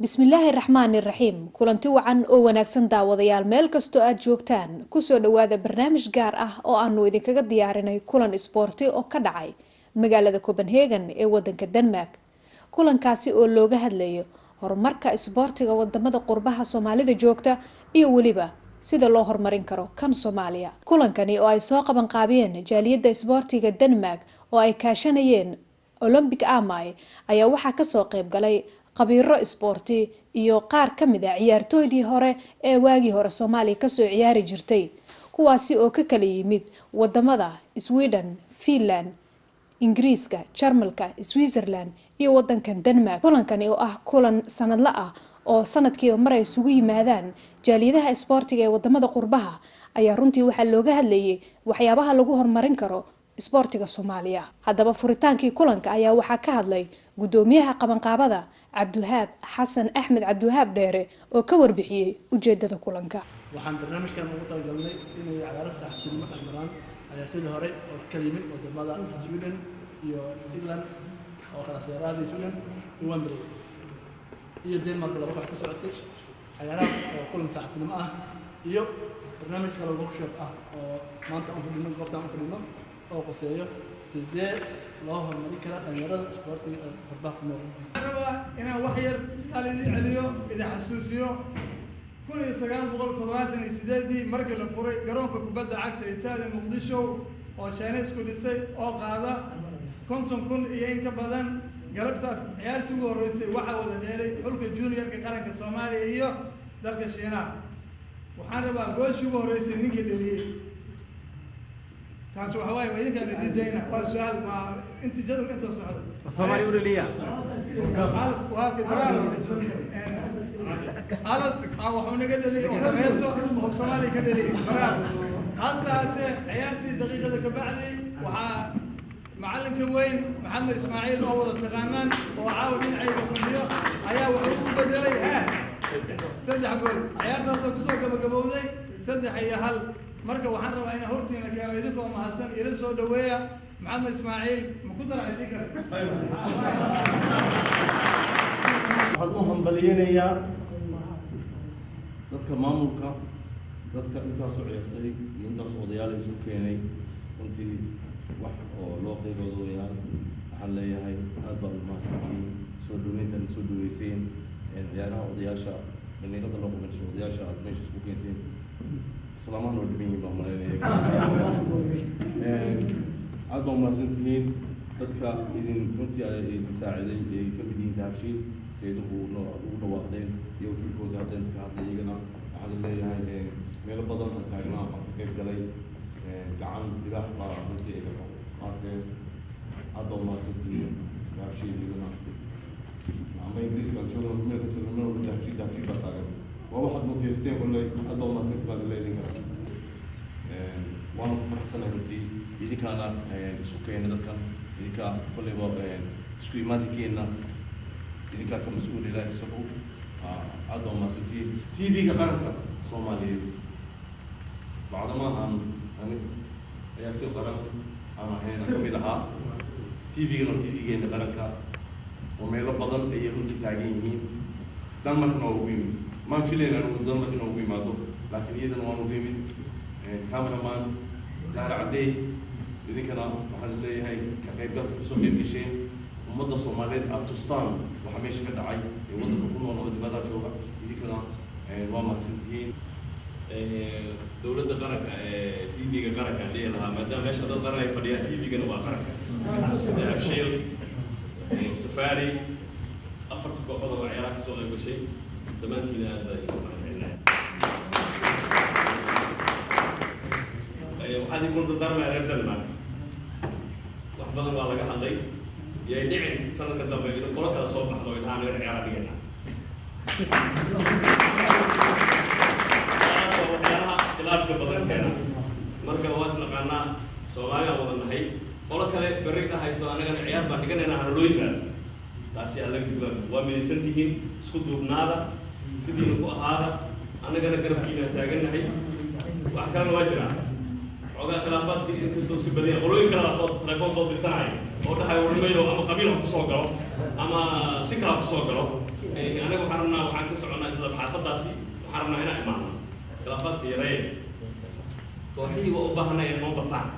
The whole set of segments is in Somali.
bismillaahi raxmaani raxiim kulanti wacan oo wanaagsan daawadayaal meel kastoo aad joogtaan kusoo dhawaada barnaamij gaar ah oo aanu idinkaga diyaarinay kulan isboorti oo ka dhacay magaalada Copenhagen ee wadanka Denmark. Kulankaasi oo looga hadlayo horumarka isboortiga wadamada qurbaha Soomaalida joogta iyo waliba sida loo horumarin karo kan Soomaaliya. Kulankani oo ay soo qaban qaabiyeen jaaliyadda isboortiga Denmark oo ay kaashanayeen Olympic Amay ayaa waxaa ka soo qayb galay qabiiro isboorti iyo qaar ka mid ah ciyaartooydii hore ee waagii hore Soomaaliya ka soo ciyaari jirtay kuwaasi oo ka kala yimid wadamada Sweden, Finland, Ingiriiska, Jarmalka, Switzerland iyo wadankan Denmark. Kulankani oo ah kulan sanadle ah oo sanadkiiba mar ay isugu yimaadaan jaaliyadaha isboortiga ee wadamada qurbaha ayaa runtii waxaa looga hadlayay waxyaabaha lagu horumarin karo isboortiga Soomaaliya. Haddaba furitaankii kulanka ayaa waxaa ka hadlay gudoomiyaha qabanqaabada Cabdiwahaab Xasan Axmed Cabdiwahaab Dheere oo ka warbixiyay ujeedada kulanka. waxaan barnaamijkan ugu talagalnay inay ciyaaraha saaxiibtinimo dhammaan ciyaartooyda hore oo ka yimid wadamada Sweden iyo England oo kala saaray Sweden iyo Wembley iyo Denmark laba koox ka socotay ciyaaraha oo kulan saaxiibtinimo ah iyo barnaamij kale oo workshop ah oo maanta aan fadhino goobtaan fadhino oo qoseeyo sidee loo horumarin karo dhalinyarada isboortiga ee qurbaha ku nool. inaan wax yar celiyo idin xasuusiyo 1978 markii la furay garoonka kubadda cagta ee Saade Muqdisho oo Shiineysku dhisay oo qaada 50,000 iyo in ka badan galabtaas ciyaartii ugu horeysay waxaa wada dheelay xulka juniorka qaranka Soomaaliya iyo dalka Shiinaha. waxaan rabaa gooshii ugu horeysay ninkii dhaliyay taas waxa waaye idinka nadiidayna waa su'aal ma inta jadwal inta socda Soomaaliya u dhaliya waa kibraan alas waxuu naga dhaliyay oo Soomaaliya ka dhaliyay qaraar hasaate ciyaartii daqiiqada ka bacdi waxaa macalinka weyn Maxamed Ismaaciil oo wada taqaanaan oo caawa dhinacayga fadhiyo ayaa wuxuu u bedelay saddex gool ciyaartaas oo kusoo gabagabowday 3-1 marka waxaan rabaa in hortiina keeno idinkoo mahadsan ila soo dhaweeya Maxamed Ismaaciil ma ku dara idinka waxaan u hambalyeeyaa dadka maamulka dadka intaas oo ciyaartay iyo intaas odayaal isu keenay runtii wax oo loo qeyboodo wayaan waxaan leeyahay aad baa mahadsantihiin soo dhaweyntan soo dhaweyseen ciyaaraha odayaasha dhalinyarada loo qabanayso odayaasha aad meesha isku keenteen salaamahan oo dhiban yihiin baan malaynayaa aad baa mahadsantihiin dadka idin runtii idin saaciday ee ka mid yihiin taabshiin sayduhu ugu dhawaaqdeen iyo wakiilkooda haddeen ka hadlay iyagana waxaan leeyahay meelo badan aan taagnaa aan ka qayb galay gacan ilaax baa runtii iga qaatee aad baa mahadsantihiin taabshiin iyagana ama ingiriiskaan joogno meelka joogno taabshiin baa taagan waa waxaad muteysteen kolley aad baa mahadsanti baan leeyahay waana ku faraxsanahay runtii idinkaana isku keena dadkan idinka kolleyba isku imaadinkeena idinkaa ka mas-uul ilaahi isagu aad baa mahadsantihiin TV-ga qaranka Soomaaliyeed bacdamahan ciyaartooy qaran aan ahayn ka mid ahaa TV-gana TV-geena qaranka oo meelo badan ayay runtii taagan yihiin Danmarkna waa ugu yimid maan filayn anigu Danmarkna ugu yimaado laakiin iyadana waan ugu yimid cameraman Zahra Cadey idinkana waxaan leeyahay ka qaybgalka kasoo qayb gasheen ummadda Soomaaliyeed aad tustaan waxa meesha ka dhacay ee waddanka ku nool oo dibadda jooga idinkana waa mahadsantihiin dowladda qaranka ee TV-ga qaranka dhihi lahaa maadaama meesha dad qaran ay fadhiyaan TV-gana waa qaranka Abshil Safari afarta kooxood oo ciyaaraha kasoo qayb gashay dhammaantiina aad baa igu mahadcelinahay waxaan idin dardaarmayaa reer Denmark wax badan waa laga hadlay yay dhicin sanadka dambe in qolo kala soo baxdo inaan reer ciyaaraha dhigana waxyaalaha khilaafka badan keena marka waa isnaqaanaa Soomaaliya wada nahay qolo kale berri ka hayso anagana ciyaar baan dhiganayna hanalooyinka taasi alla gudbaan waa midaysan tihiin isku duubnaada sidiina ku ahaada anagana garabkiina taagannahay wax kalena waa jiraa xogaa khilaafaadkii inkastoo si badan qolooyin kale soo telefoon soo dirsanaya oo dhahay warmayo ama qabiil ku soo galo ama si kala ku soo galo anaga waxaan rabnaa waxaan ka soconaa isla xaafadaasi waxaan rabnaa inaan imaano khilaafaadka yareeya kooxihii waa u baahanay in noo bataan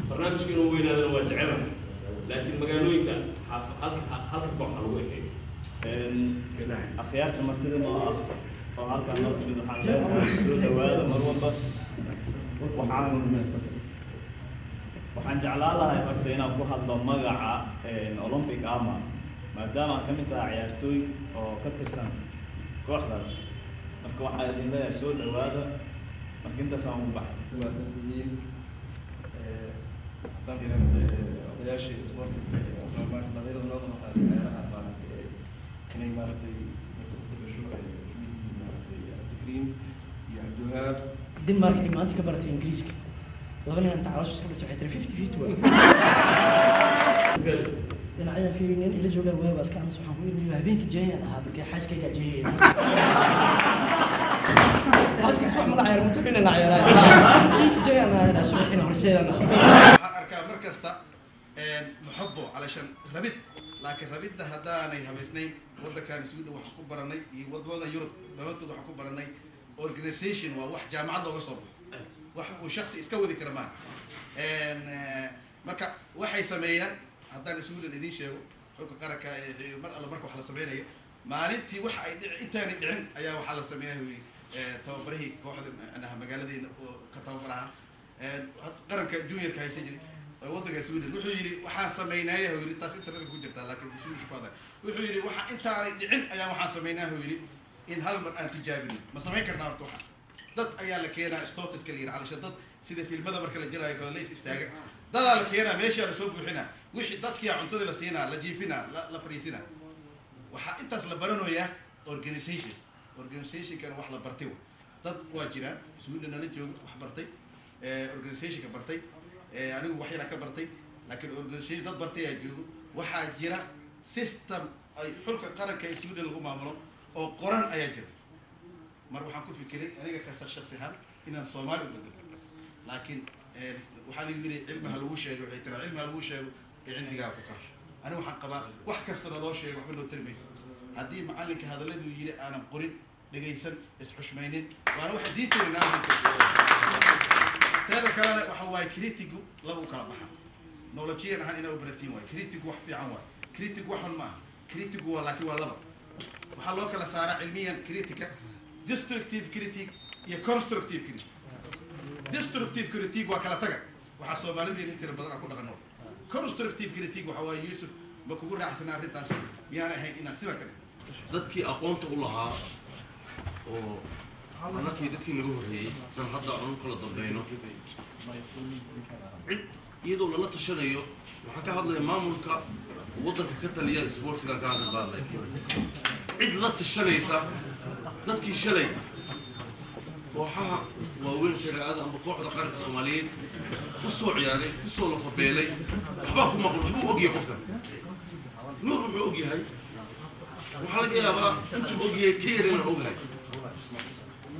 barnaamijka inuu weynaadana waa jecela laakiin magaalooyinka halka koox ha lagu ekeeyo akhyaarta martida noo ah oo halkaan noo timid waxaan leenahay soo dhawaada mar walba waxaan jeclaan lahay horta inaan ku hadlo magaca Olympic ama maadaama aan ka mid tahay ciyaartooy oo ka tirsan kooxdaas marka waxaa idin leeyahay soo dhawaada marka intaas aan ugu baxay odayaashii isboortiska dhalinyarada loo noqon ciyaaraha maaragtay inay maaragtay green iyo abduhaab denmark ay maanta ka baratay ingiriiska laba nin inta caloosha isku dhasay waxay tiri 50-50 waa dhinacyada fiiriyeen ila joogaan weebas ka anas waxaan ku yidhi habeenkii jeeyaan ahaa markii xaaskayga jeeyay xaaskayga wax ma ciyaar mutaqina na ciyaaraay jeeyaan ahaa suuqina horseedana waxaan arkaa mar kasta muxabbo علشان rabid laakiin rabidda haddaanay habaysnayn waddankan isugu dhow waxaan ku baranay iyo wadamada Yurub dhammaantood waxaan ku baranay organization waa wax jaamacad looga soo baxo wax uu shakhsi iska wadi kara maaha marka waxay sameeyaan haddaan isugu idin sheego xulka qaranka mar alla marka wax la sameeyo maalintii wax ay intaanay dhicin ayaa waxaa la sameeyay tababarihii kooxda magaaladeena oo ka tababaraha qaranka juniorka haysan jiray waddanka Sweden wuxuu yiri waxaan sameeynaa yiri taas internet ku jirta laakiin isugu shaqada wuxuu yiri waxa intaanay dhicin ayaa waxaan sameeynaa yiri in hal mar aan tijaabino ma sameyn karnaa horta waxa dad ayaa la keenaa status ka liir علشان dad sida filmada marka la jilaayo kala leys istaaga dad la keenaa meesha la soo buuxina wixii dadkii cuntada la siinaa la jiifina la fariisina waxa intaas la baranayaa organization kan wax la bartay dad waa jiraan Sweden la joogo wax bartay organization ka bartay anigu wax yar ka bartay laakiin organization dad bartay ay joogo waxa jira system ay xulka qaranka ee Sweden lagu maamulo oo qoran ayaa jira mar waxaan ku fikiray aniga ka shakhsi ahaan inaan Soomaali u bedelo laakiin waxaa la yiri cilmiga lagu sheego waxay tira cilmiga lagu sheego cindiga ku kash aniga waxaan qabaa wax kasta loo sheego wax loo tilmaamayso haddii macalinka hadaladu yiri aanan qorin dhageysan isxushmaynin waana waxa diinteena هذا كلام وحواي كريتيكو لو كلا بحر نولوجيا نحن إنا أوبراتين واي كريتيكو وح في عوار كريتيكو وح ما كريتيكو ولا كي ولا وحلوك لا صار علميا كريتيكا destructive كريتيك يا constructive كريتيك destructive كريتيك وكلا تجا وحسوا بالدي اللي ترى بدنا كنا قنور constructive كريتيك وحواي يوسف بكون راح سنة ريتاس يعني هاي إنا سيرك dadkii aqoonta u lahaa oo anakii dadkii nagu horreeyay san hadda aan kala dambayno iyadoo lala tashanayo waxaan ka hadlaya maamulka waddanka ka taliya isboortiga ka hadlay cid la tashanaysa dadkii shalay kooxaha waaweyn shariicada ama kooxda qaranka Soomaaliyeed ku soo ciyaaray ku soo lafabeelay waxba ku maqlo wuxuu ogyahay qofkan nuur wuxuu ogyahay waxaa laga yaabaa intuu ogyahay keerina ogyahay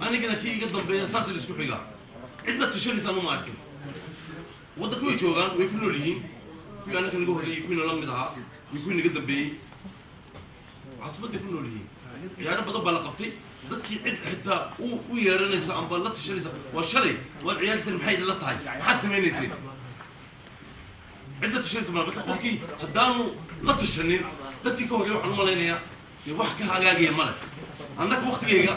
anigana kii iga dambeeya saas la isku xigaa cid la tashanaysa ma arkin waddanku way joogaan way ku nool yihiin kuwii anaga naga horreeyay kuwii la mid ahaa iyo kuwii naga dambeeyey casbadda ku nool yihiin ciyaaro badan baa la qabtay dadkii cid xitaa u yeeranaysa amba la tashanaysa waa shalay waad ciyaaraysan maxay la tahay maxaad samaynayseen cid la tashanaysa ma dadka qofkii haddaanu la tashanin dadkii ka horreeyay waxaan u malaynayaa wax ka hagaagaya male annaga waqtigayga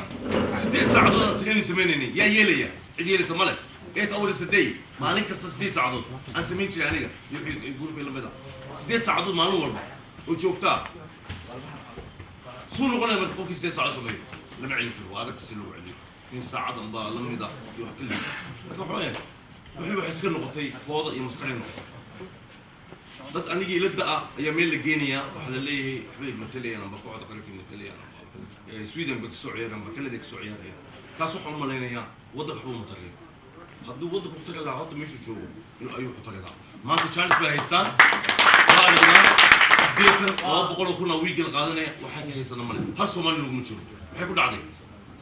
8 saacadood aan tagay sameynayni yaa yeelaya cid yeelaysa male ee tawal saday maalin kasta 8 saacadood aan sameyn jiray aniga iyo gurbe la mid ah 8 saacadood maalin walba oo joogtaa soo noqonay marka qofkii 8 saacadood sameeyo lama cilmi karo waa adag si loo celiyo in saacad amba la mid ah iyo wax kale marka waxay iska noqotay fooda iyo maskaxin dad anigii la daa ayaa meel la geenaya waxa la leeyahay xubin mataliyan amba kooxda qaranka mataliyan Sweden bak soo ciyaaraan Canada ka soo ciyaaraya kaas waxa uu maleynayaa waddanka xubin mataliyan hadduu waddanku ku tagay hadda meesha joogo inuu ayuu ku tagay maanta chance bay haystaan waa boqol kun oo wiigil qaadanaya waxa ka haysana male hal Soomaali lagu jiro waxay ku dhacday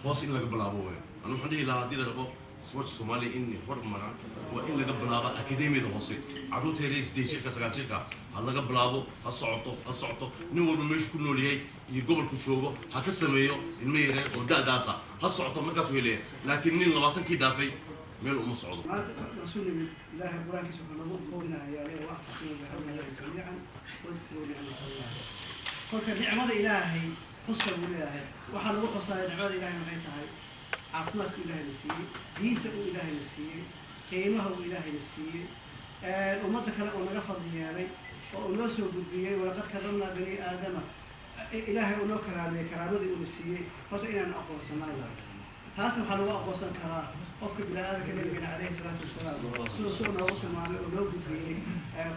hoos in laga bilaabo way anu waxaan dhihi lahaa hadii la rabo سبورت الصومالي إني هرمنا وإن لقى بلاغة أكاديمية هوسي عروض هيري ستي شركة سكان شركة هل لقى بلاغة هالصعطو نور مش كله ليه يقبل كشوفه هكسميه الميرة ودا داسة هالصعطو ما كسوه ليه لكن نين لبعضن كي دافي ميل أم صعود. رسول الله القرآن سبحانه وتعالى يا ليه واعتصموا بحبل الله جميعا واذكروا نعمة الله. قل نعمة إلهي حصل إلهي وحنا وقصا نعمة إلهي وحيتها عقلك إلهي نسيه دينته إلهي نسيه قيمه إلهي نسيه أمتك لا ونرفض ديالي ونسوا بالديالي ولقد كرمنا بني آدم إلهي ونوكر عليه كرامته ونسيه فإنا أقوى السماء الله. taasna waxaa lagu aqoonsan karaa qofka bini-aadamka nabigeena calayhi salaatu wasalaam siduu soo noogu tilmaamay oo loo gudbiyey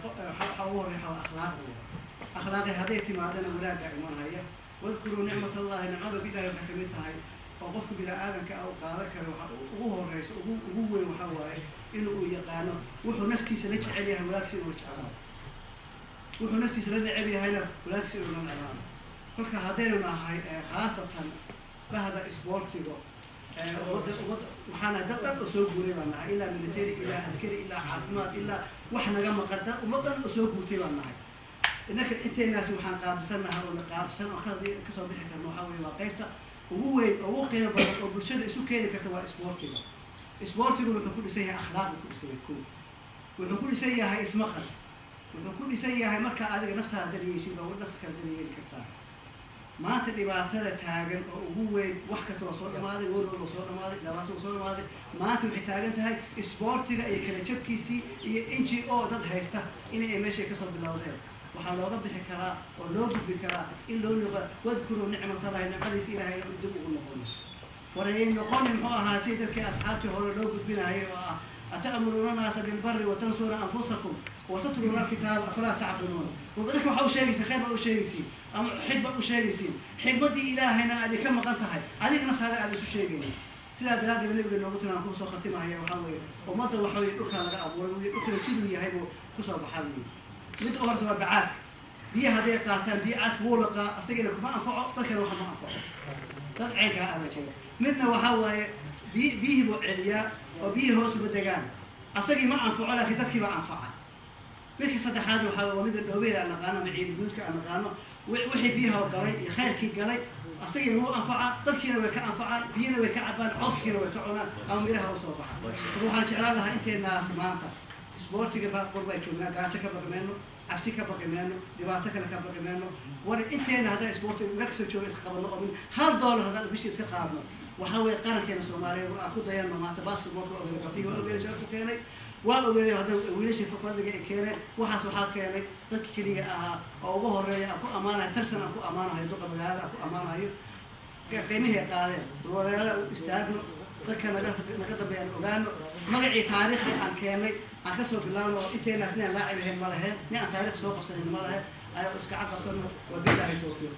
waxaa ugu horreeya akhlaaqi hadday timaadana wanaagga imanhaya wadkuruu nicmat allahi nicmada ilaahay waxay kamid tahay oo qofka bini-aadamka ah u qaadan kara waxa ugu horreysa ugu weyn waxaa waaye inuu yaqaano wuxuu naftiisa la jecel yahay walaagsi inuu jeclaado wuxuu naftiisa la neceb yahayna walaagsi inuu la necbaano kolka haddaynu nahay khaasatan bahda isboortiga waxaana dad dhan oo soo guuray baan nahay ilaa military ilaa askari ilaa caafimaad ilaa wax naga maqan dad ummad dhan oo soo guurtay baan nahay innaka inteenaasi waxaan qaabsanahay oo qaabsan oo kasoo bixi karno waxaa weeye waa qaybta ugu weyn ugu qiimo badan oo bulshada isu keeni karta waa isboortiga isboortigu wuxuu ku dhisan yahay akhlaaq buu ku dhisan yahay kow wuxuu ku dhisan yahay ismaqal wuxuu ku dhisan yahay markaa adiga naftaada daryeeshid oo nafta kala daryeeli kartaa maanta dhibaatada taagan oo ugu weyn wax kasta waa soo dhamaaday walow waa soo dhamaaday dhawaas waa soo dhamaaday maanta waxay taagan tahay isboortiga iyo kala jabkiisii iyo NGO dad haysta inay meeshay kasoo bilowdeen waxaa looga bixi karaa oo loo gudbi karaa in loo noqo wadkuruu nicmatallahi nicmadiisa ilaahay dib ugu noqono warayay noqoni muxuu ahaa si dadkii asxaabtii hore loo gudbinayay oo ah أتأمرون الناس بالبر وتنسون أنفسكم وتتلون الكتاب أفلا تعقلون وبدك وحاو شيء خير أو شيء أم حب أو شيء حبتي إلهنا هذه كم قلتها هذه نفس هذا هذا شيء سلا دلالة من اللي نقولنا نكون سوق ختمة هي وحاول وما تروح حاول أكل على أبو أكل شيء هي هو كسر بحالي مد أورس وبعات بيه هذه قاتل بيعات بولقة أستجيب ما أنفع تكلم وح ما أنفع تدعيك هذا شيء منا وحاول بيه بعليا وبيه هو سبدجان أصلي ما أنفع لك تذكي ما أنفع مثل صدحات وحاول ومد الدويل أنا قانا معين جوزك أنا قانا وحي بيها وقري خير كي قري أصلي هو أنفع تذكينا وكأنفع بينا وكعبان عصكنا وكعنا أو ميرها وصوبها روح عن شعرها أنت الناس مانتا سبورتي كبر قربة يشوفنا قاعدة كبر منه عبسي كبر منه دبعتك أنا كبر منه وأنا أنت هذا سبورتي نكسر شو إسقابنا قبل هل دولار هذا مش إسقابنا وحاول قارن كان الصومالي وأخذ يا ما تباس الموضوع أو القطيع ولا غير شيء كاني ولا غير هذا ويلش فقط اللي كاني وحاسو حال كاني تذكري أو ظهر أكو أمانة ترسل أكو أمانة يدق بهذا أكو أمانة هي قيمة هي قاعدة ولا استاذنا ذكر نقدر بين أوغان مقعي تاريخي عن كاني عن كسر بالله وإنتي ناسنا لاعب هم مالها نعم تاريخ سوق سنين مالها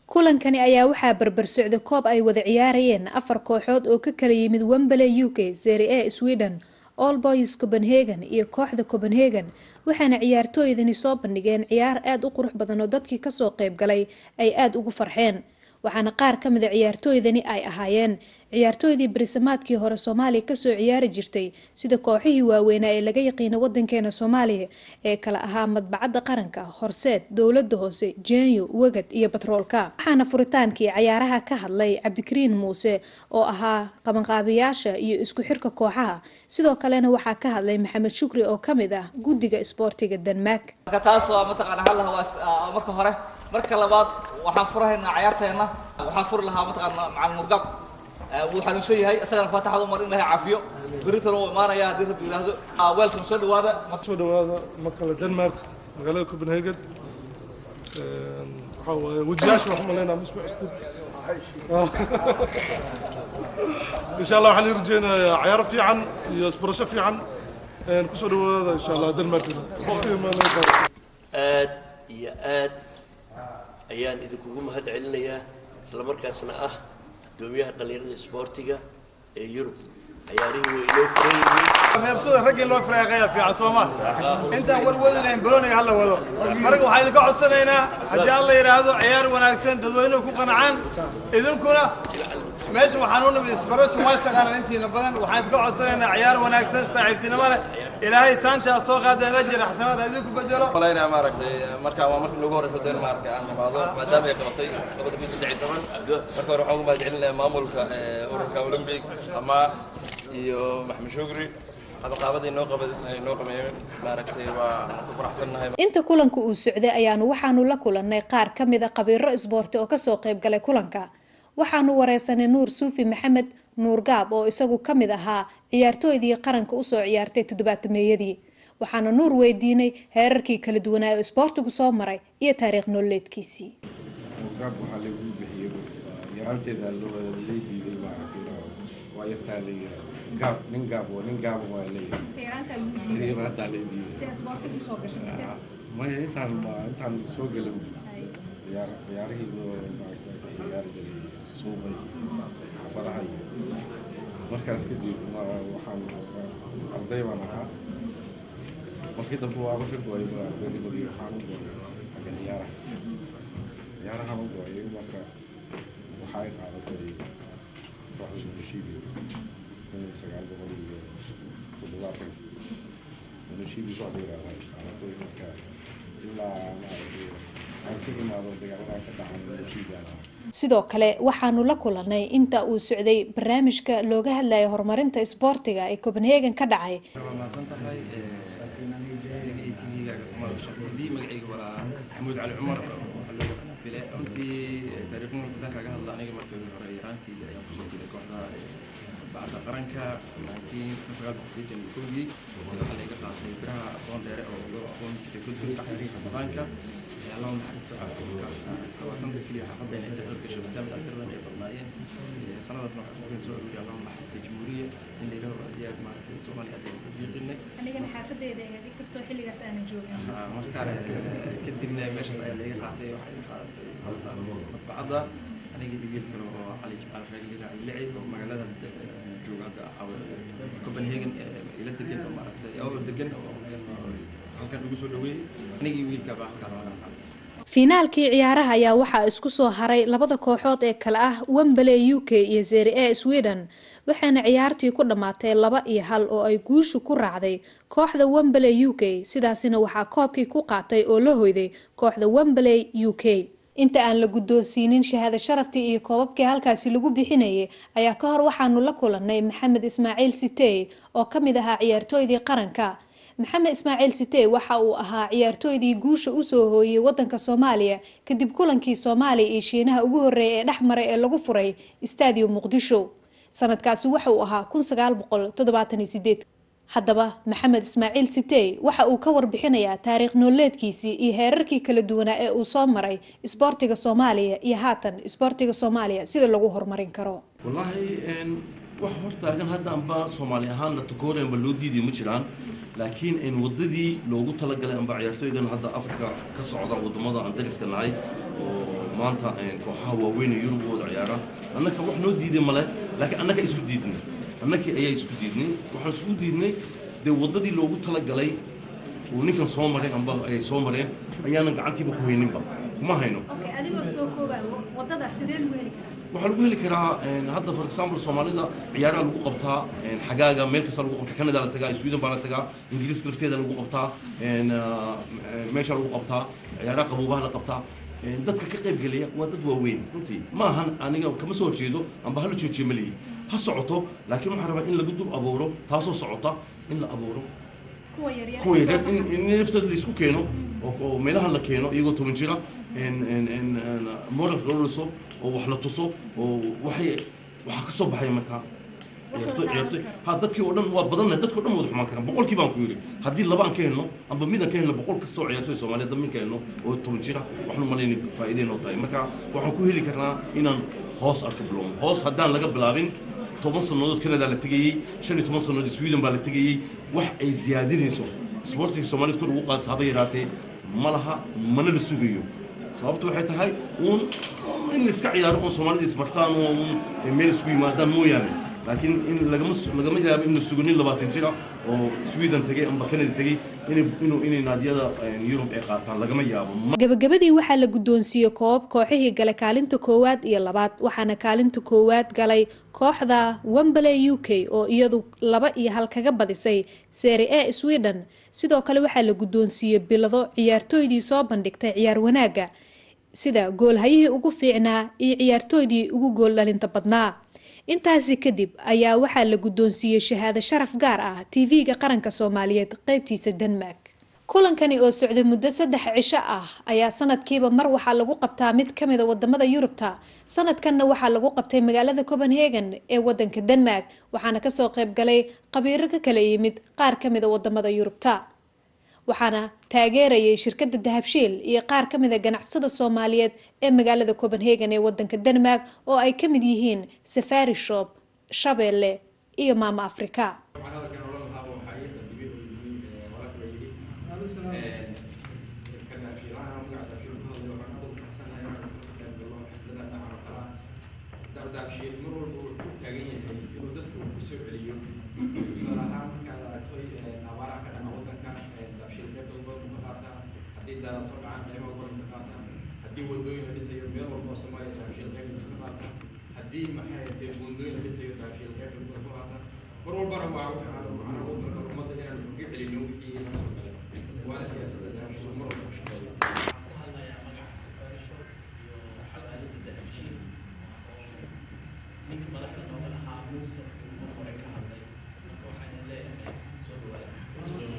kulankani ayaa waxaa barbar socda koob ay wada ciyaarayeen 4 kooxood oo ka kala yimid Wembley UK, Serie A Sweden, All Boys Copenhagen iyo kooxda Copenhagen waxaana ciyaartooydani soo bandhigeen ciyaar aad u qurux badan oo dadkii ka soo qayb galay ay aad ugu farxeen waxaana qaar ka mid ah ciyaartooydani ay ahaayeen ciyaartooydii bariisamaadkii hore Soomaaliya ka soo ciyaari jirtay sida kooxihii waaweynaa ee laga yaqiin wadankeena Soomaaliya ee kala ahaa madbacadda qaranka Horseed dawladda hoose Jeenyo Wagad iyo Batroolka waxaana furitaankii ciyaaraha ka hadlay Cabdikariin Muuse oo ahaa qabanqaabiyaasha iyo isku xirka kooxaha sidoo kalena waxaa ka hadlay Maxamed Shukri oo kamid ah guddiga isboortiga Denmark taas waa mataqaan hal marka hore marka labaad waxaan furahaynaa ciyaarteena waxaan furi lahaa mataqaan macallin Murgab waxaan u sheeyahay asagana faataxada umar in la caafiyo baritan oo imaanaya hadii rabbi ilaahdo welcome soo dhawaada markale Denmark magaalada Copenhagen waxa waaye wajiyaash waxaan leeyahay musku cusub insha Allah waxaan rajeynayaa ciyaar fiican iyo isbarasho fiican ku soo dhawaada insha Allah Denmark aad iyo aad ayaan idinku mahad celinayaa isla markaasna ah دوميها دليرة سبورتيجا يوروب عياري ويلو فريمي نبتدي الرجل لو فريقيا في عصومات انت اول ودن بلوني هلا ودو مرق waxay ka codsanayna hadii Allah yiraahdo ciyaar wanaagsan dadweynuhu ku qancaan idinkuna meesha waxaan u nimid isbarasho waa saqaaran intiina badan waxaan iska codsanaynaa ciyaar wanaagsan saaxiibtinimo leh ilaahay saansha soo qaadeen rajir xasanaad hadii ku bedelo walayna maaragtay marka waa markii ugu horreysay Denmark aan nimaado maadaama ay qabatay 2013 marka hore waxaan ugu mahadcelinayaa maamulka ururka Olympic ama iyo Maxamed Shukri qabaqaabadii noo qabeeyeen maaragtay waa ku faraxsanahay inta kulanka uu socday waxaanu la kulannay qaar ka mid ah qabiiro isboorti oo ka soo qayb galay kulanka waxaanu wareysanay Nuur Suufi Maxamed Nuur Gaab oo isagu ka mid ahaa ciyaartooydii qaranka u soo ciyaartay 7meeyadii waxaana Nuur weydiinay heerarkii kala duwanaa ee isboortigu soo maray iyo taariikh nololeedkiisii Gaab waxa lagu bixiyay yaraanteeda loo leeyahay waa yaqaanay Gaab nin Gaab waa leeyahay yaraanta leeyahay isboortigu soo gashay ma intaan soo galay ciyaarihii suuqay farahay markaas kadib waxaan arday baan ahaa markii dambe waa markii gooyay ardaydii waxaan u gooyay xagga ciyaaraha u gooyay marka waxay qaadatay kooxda Munishibi Munishibi soo dhigay arday marka ilaa sidoo kale waxaanu la kulannay inta uu socday barnaamijka looga hadlayo horumarinta isboortiga ee Copenhagen ka dhacay محمود علي عمر بلا أنتي تاريخنا كذا كذا هلا أنا قبل كذا رأيرانتي كوحدة بعد قرنك لكن مشغل بسيط الكوجي ولا حلا يقطع شيء برا أصلا داري أو أصلا تكون تحريك قرنك اللهم نحرس وصلت كلي حقد أن أنت تركش قدام الأكثر من إفرمائية سنة نحن سؤال اللهم نحرس الجمهورية اللي له رأيك مع الصومالي أدين بيجينا أنا كنا حافظة إذا هذيك كستو حلي قاس أنا جوي مركز كدقنا ماشي اللي قاعدة بعضها أنا قد قلت له علي جبال رجلي اللعب ومجالات جوجا أو كوبنهاجن إلى الدقن أو الدقن halkan ugu soo dhaweeyay anigii wiilka baa halkan finaalkii ciyaaraha ayaa waxa isku soo haray labada kooxood ee kala ah Wembley UK iyo Serie A Sweden waxaana ciyaartii ku dhamaatay 2-1 oo ay guushu ku raacday kooxda Wembley UK sidaasina waxa koobkii ku qaatay oo la hoyday kooxda Wembley UK inta aan la guddoonsiinin shahaado sharaftii iyo koobabkii halkaasi lagu bixinayay ayaa ka hor waxaanu la kulannay Maxamed Ismaaciil Sitey oo ka mid ahaa ciyaartooydii qaranka Maxamed Ismaaciil Sitey waxa uu ahaa ciyaartooydii guusha u soo hooyay wadanka Soomaaliya kadib kulankii Soomaaliya iyo Shiinaha ugu horeeyay ee dhaxmaray ee lagu furay Stadium Muqdisho sanadkaasi waxa uu ahaa 1978 haddaba Maxamed Ismaaciil Sitey waxa uu ka warbixinayaa taariikh nololeedkiisii iyo heerarkii kala duwanaa ee uu soo maray isboortiga Soomaaliya iyo haatan isboortiga Soomaaliya sida lagu horumarin karo wallahi wax hortaagan hadda amba Soomaaliya ahaan la takooreen loo diiday ma jiraan laakiin in wadadii loogu talagalay amba ciyaartooydan hadda Afrika ka socda wadamada aan dariska nahay oo maanta kooxaha waaweyn ee Yurub oo ciyaara annaka wax noo diiday male laakiin annaka isku diidnay annakii ayaa isku diidnay waxaan isku diidnay de wadadii loogu talagalay oo ninkan soo maray amba ay soo mareen ayaana gacantiiba ku hayninba kuma hayno okay adigoo soo koobay wadada sidee lagu heli karaa waxaa lagu heli karaa hadda for example Soomaalida ciyaaraha lagu qabtaa xagaaga meel kasta lagu qabtaa Canada la tagaa Sweden baa la tagaa Ingiriiska lafteeda lagu qabtaa meesha lagu qabtaa ciyaaraha qabuubaha la qabtaa dadka ka qayb galaya waa dad waaweyn runtii ma ahan aniga kama soo jeedo amba hal joojiye maliyi ha socoto laakiin waxaan rabaa in lagu dub abuuro taasoo socota in la abuuro kuwa yaryar in naftooda la isku keeno oo meelahan la keeno iyagoo 10 jira moral loo oo wax la tuso oo waxa ka soo baxay markaa ha dadkii oo dhan waa badan dadkii oo dhan wada xumaan karaan boqolkii baan ku yiri haddii labaan ka helno amba midaan ka helno boqol ka soo ciyaartooy Soomaaliyeed min ka helno oo 10 jira waxnu maleynay faa'iideyn oo tahay marka waxaan ku heli karnaa inaan hoos arko bilowno hoos haddaan laga bilaabin 10 sanadood Canada la tagayay 15 sanadood Sweden baa la tagayay wax ay ziyaadinayso sportiga Soomaaliyeed kor ugu qaas haba yaraatee malaha mana la sugayo sababtu waxay tahay in iska ciyaaro oo Soomaaliyeed isbartaan oo meel isku yimaadaan mooyaane laakiin in lagama yaabo inuu sugo nin 20 jira oo Sweden tagay ama Canada tagay inay naadiyada Yurub ay qaataan lagama yaabo. gabagabadii waxaa la guddoonsiiyey kooxihii galay kaalinta koowaad iyo labaad waxaana kaalinta koowaad galay kooxda Wembley UK oo iyadu 2-1 kaga badisay Serie A Sweden. sidoo kale waxaa la guddoonsiiyey bilado ciyaartooydii soo bandhigtay ciyaar wanaaga sida goolhayihii ugu fiicnaa iyo ciyaartooydii ugu gool dhalinta badnaa. intaasi kadib ayaa waxaa la guddoonsiiyey shahaado sharaf gaar ah TV-ga qaranka Soomaaliyeed qaybtiisa Denmark. kulankani oo socday muddo 3 cisho ah ayaa sanadkiiba mar waxaa lagu qabtaa mid ka mid ah wadamada Yurubta. sanadkanna waxaa lagu qabtay magaalada Copenhagen ee wadanka Denmark waxaana ka soo qayb galay qabiiro ka kala yimid qaar ka mid ah wadamada Yurubta. waxaana taageerayay shirkadda Dahabshiil iyo qaar ka mid ah ganacsada Soomaaliyeed ee magaalada Copenhagen ee wadanka Denmark oo ay ka mid yihiin Safari Shop, Shabeelle iyo Mama Africa.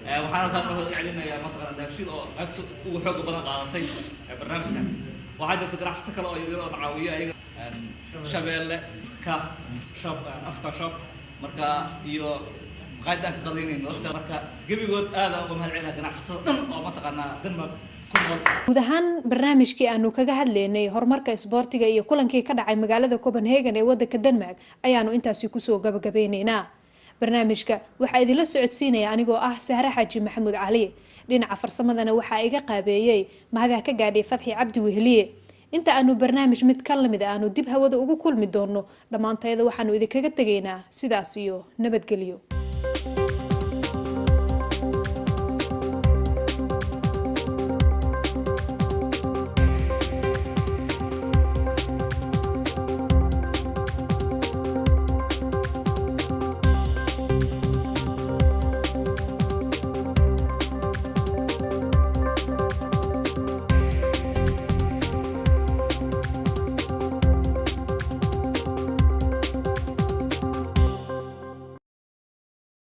waxaan halkaan ka celinayaa mataqaana Dahabshiil oo aad ugu xoog badan qaadatay barnaamijkan waxaa jirta ganacsato kale oo iyadoo caawiya ayaga Shabeelle ka shop afka shop marka iyo qaydaan ka qadinayno nolosha marka gabigood aad uga mahadcelinayaa ganacsatada dhan oo mataqaana Denmark guud ahaan barnaamijkii aanu kaga hadlaynay horumarka isboortiga iyo kulankii ka dhacay magaalada Copenhagen ee wadanka Denmark ayaanu intaasi kusoo gabagabeynaynaa. barnaamijka waxaa idinla socodsiinaya anigoo ah Sahra Xaaji Maxamuud Cali. dhinaca farsamadana waxaa iga qaabeeyay mahadaha ka gaadhay Fadxi Cabdi Wehliye. inta aanu barnaamij mid ka lamid ah aanu dib hawada ugu kulmi doono dhamaanteeda waxaanu idinkaga tageynaa sidaas iyo nabadgelyo.